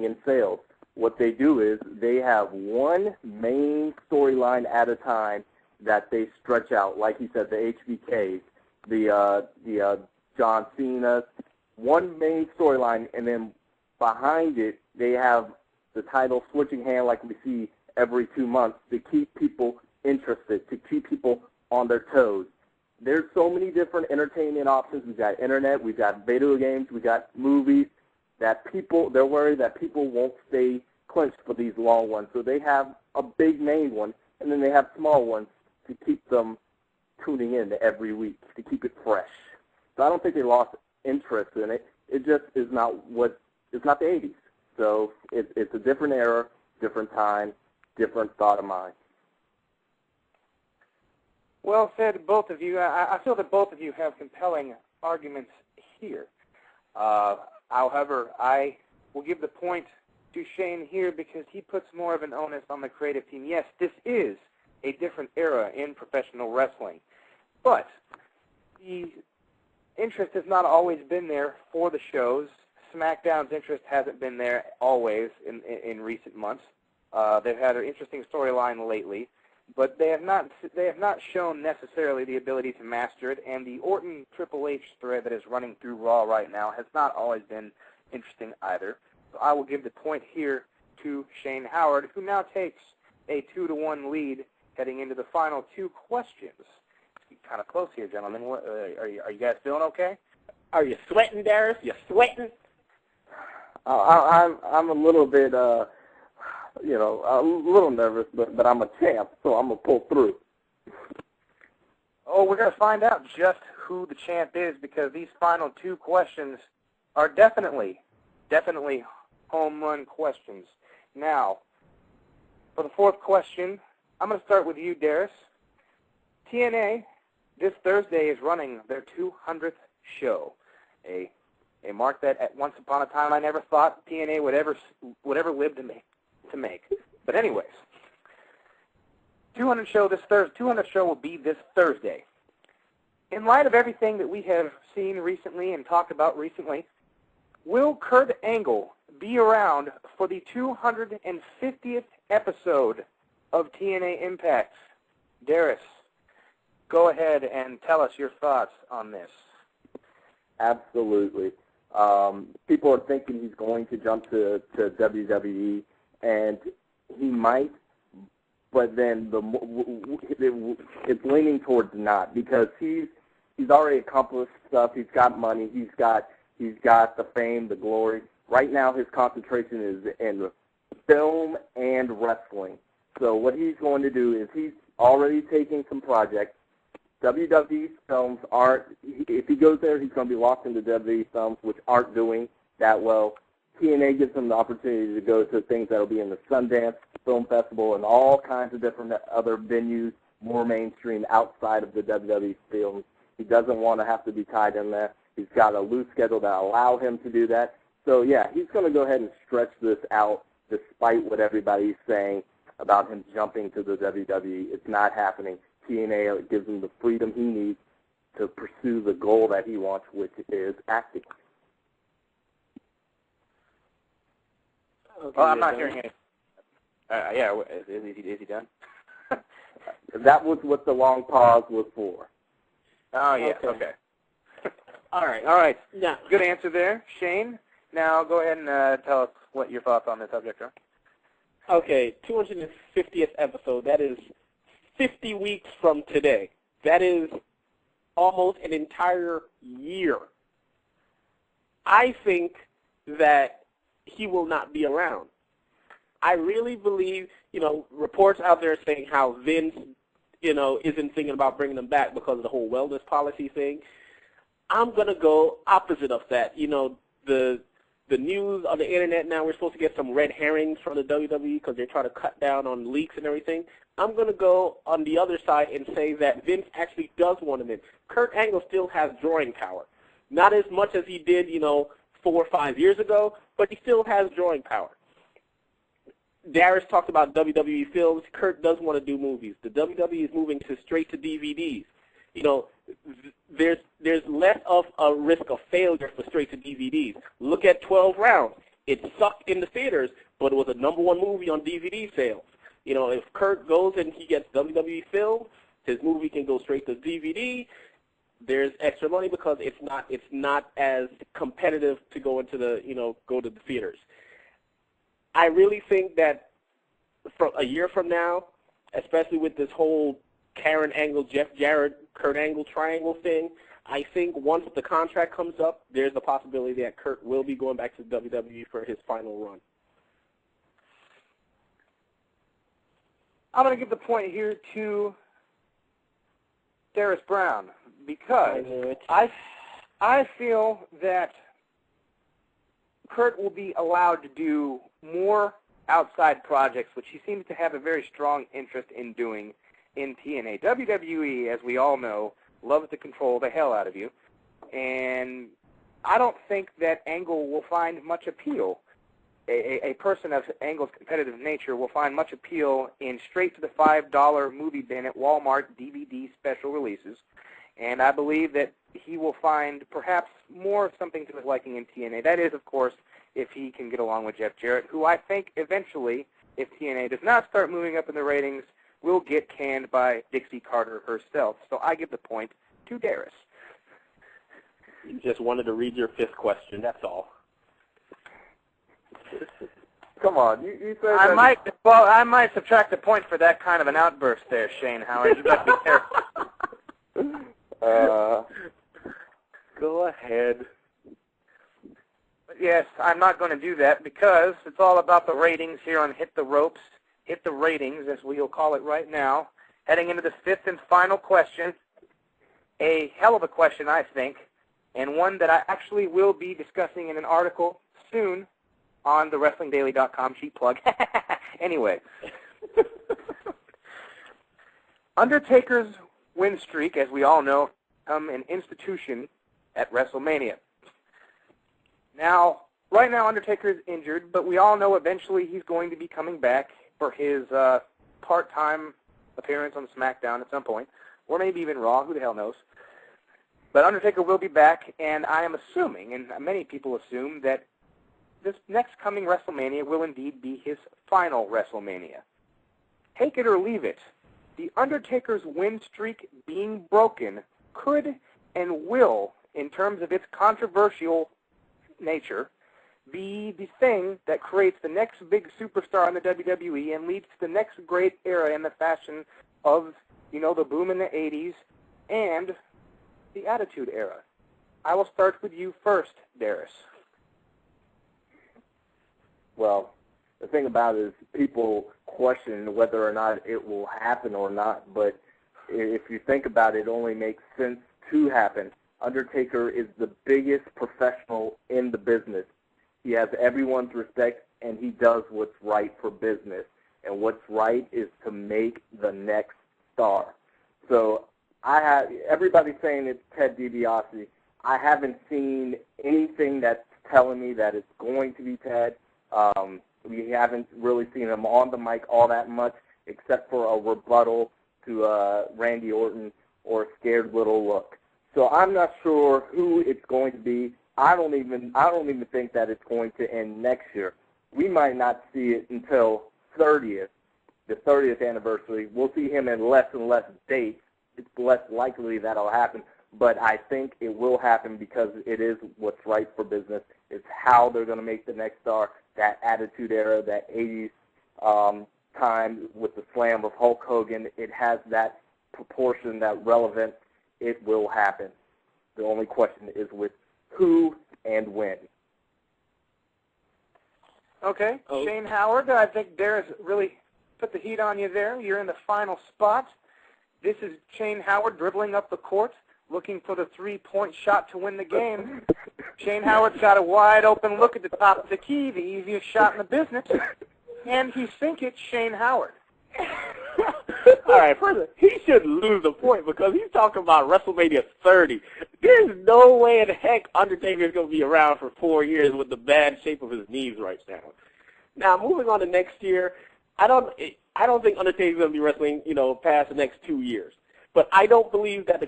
bring in sales. What they do is they have one main storyline at a time that they stretch out, like you said, the HBKs, the John Cena, one main storyline, and then behind it they have the title switching hand like we see every 2 months to keep people interested, to keep people on their toes. There's so many different entertainment options. We've got internet, we've got video games, we've got movies, that they're worried that people won't stay clinched for these long ones. So they have a big main one, and then they have small ones to keep them tuning in every week, to keep it fresh. So I don't think they lost interest in it. It just is not it's not the 80s. So it's a different era, different time, different thought of mine. Well said, both of you. I feel that both of you have compelling arguments here. However, I will give the point to Shane here because he puts more of an onus on the creative team. Yes, this is a different era in professional wrestling, but the interest has not always been there for the shows. SmackDown's interest hasn't been there always in recent months. They've had an interesting storyline lately, but they have not shown necessarily the ability to master it, and the Orton Triple H thread that is running through Raw right now has not always been interesting either. So I will give the point here to Shane Howard, who now takes a 2-1 lead heading into the final 2 questions. It's kind of close here, gentlemen. Are you guys feeling okay? Are you sweating, Daris? You sweating? I'm a little bit, a little nervous, but I'm a champ, so I'm gonna pull through. Oh, we're gonna find out just who the champ is because these final 2 questions are definitely home run questions. Now, for the 4th question, I'm going to start with you, Daris. TNA this Thursday is running their 200th show, a mark that at once upon a time I never thought TNA would ever live to make. But anyways, 200th show will be this Thursday. In light of everything that we have seen recently and talked about recently, will Kurt Angle be around for the 250th episode of TNA Impact? Daris, go ahead and tell us your thoughts on this. Absolutely. People are thinking he's going to jump to WWE, and he might, but then it's leaning towards not because he's already accomplished stuff. He's got money. He's got the fame, the glory. Right now, his concentration is in film and wrestling. So what he's going to do is he's already taking some projects. WWE films aren't, if he goes there, he's going to be locked into WWE films, which aren't doing that well. TNA gives him the opportunity to go to things that will be in the Sundance Film Festival and all kinds of different other venues, more mainstream outside of the WWE films. He doesn't want to have to be tied in there. He's got a loose schedule that allow him to do that. So, yeah, he's going to go ahead and stretch this out despite what everybody's saying about him jumping to the WWE. It's not happening. TNA gives him the freedom he needs to pursue the goal that he wants, which is acting. Okay, well, I'm not hearing anything. Is he done? That was what the long pause was for. Oh, yes, okay. All right. Yeah. Good answer there, Shane. Now go ahead and tell us what your thoughts on this subject are. Okay, 250th episode. That is 50 weeks from today. That is almost an entire year. I think that he will not be around. I really believe, reports out there saying how Vince, isn't thinking about bringing him back because of the whole wellness policy thing. I'm going to go opposite of that. The news on the internet now, we're supposed to get some red herrings from the WWE because they're trying to cut down on leaks and everything. I'm going to go on the other side and say that Vince actually does want him in. Kurt Angle still has drawing power. Not as much as he did, 4 or 5 years ago, but he still has drawing power. Daris talked about WWE films. Kurt does want to do movies. The WWE is moving to straight to DVDs. There's less of a risk of failure for straight to DVDs. Look at 12 Rounds. It sucked in the theaters, but it was a #1 movie on DVD sales. You know, if Kurt goes and he gets WWE filled, his movie can go straight to DVD. There's extra money because it's not as competitive to go into go to the theaters. I really think that from a year from now, especially with this whole Karen Angle, Jeff Jarrett, Kurt Angle triangle thing, I think once the contract comes up, there's a possibility that Kurt will be going back to WWE for his final run. I'm going to give the point here to Daris Brown because I feel that Kurt will be allowed to do more outside projects, which he seems to have a very strong interest in doing in TNA. WWE, as we all know, loves to control the hell out of you, and I don't think that Angle will find much appeal. A person of Angle's competitive nature will find much appeal in straight-to-the $5 movie bin at Walmart DVD special releases, and I believe that he will find perhaps more of something to his liking in TNA. That is, of course, if he can get along with Jeff Jarrett, who I think eventually, if TNA does not start moving up in the ratings, will get canned by Dixie Carter herself. So I give the point to Daris. You just wanted to read your 5th question, that's all. Come on, you said I might subtract a point for that kind of an outburst there, Shane Howard. You better be careful. Go ahead. But yes, I'm not going to do that because it's all about the ratings here on Hit the Ropes, Hit the Ratings, as we'll call it right now. Heading into the 5th and final question, a hell of a question, I think, and one that I actually will be discussing in an article soon on the WrestlingDaily.com, cheap plug. Anyway, Undertaker's win streak, as we all know, become an institution at WrestleMania. Now, right now Undertaker is injured, but we all know eventually he's going to be coming back for his part-time appearance on SmackDown at some point, or maybe even Raw, who the hell knows. But Undertaker will be back, and I am assuming, and many people assume, that this next coming WrestleMania will indeed be his final WrestleMania. Take it or leave it, The Undertaker's win streak being broken could and will, in terms of its controversial nature, be the thing that creates the next big superstar in the WWE and leads to the next great era in the fashion of, the boom in the 80s and the Attitude Era. I will start with you first, Daris. Well, the thing about it is people question whether or not it will happen or not, but if you think about it, it only makes sense to happen. Undertaker is the biggest professional in the business. He has everyone's respect, and he does what's right for business. And what's right is to make the next star. So everybody's saying it's Ted DiBiase. I haven't seen anything that's telling me that it's going to be Ted. We haven't really seen him on the mic all that much, except for a rebuttal to Randy Orton or a scared little look. So I'm not sure who it's going to be. I don't even think that it's going to end next year. We might not see it until the 30th anniversary. We'll see him in less and less dates. It's less likely that'll happen, but I think it will happen because it is what's right for business. It's how they're going to make the next star. That Attitude Era, that 80s time with the slam of Hulk Hogan, it has that proportion, that relevance. It will happen. The only question is with who and when. Okay, Shane Howard, I think Daris really put the heat on you there. You're in the final spot. This is Shane Howard dribbling up the court, looking for the three-point shot to win the game. Shane Howard's got a wide-open look at the top of the key, the easiest shot in the business, and he sink it, Shane Howard. All right, first, he should lose the point because he's talking about WrestleMania 30. There's no way in heck Undertaker's going to be around for 4 years with the bad shape of his knees right now. Now, moving on to next year, I don't think Undertaker's going to be wrestling, past the next 2 years. But I don't believe that the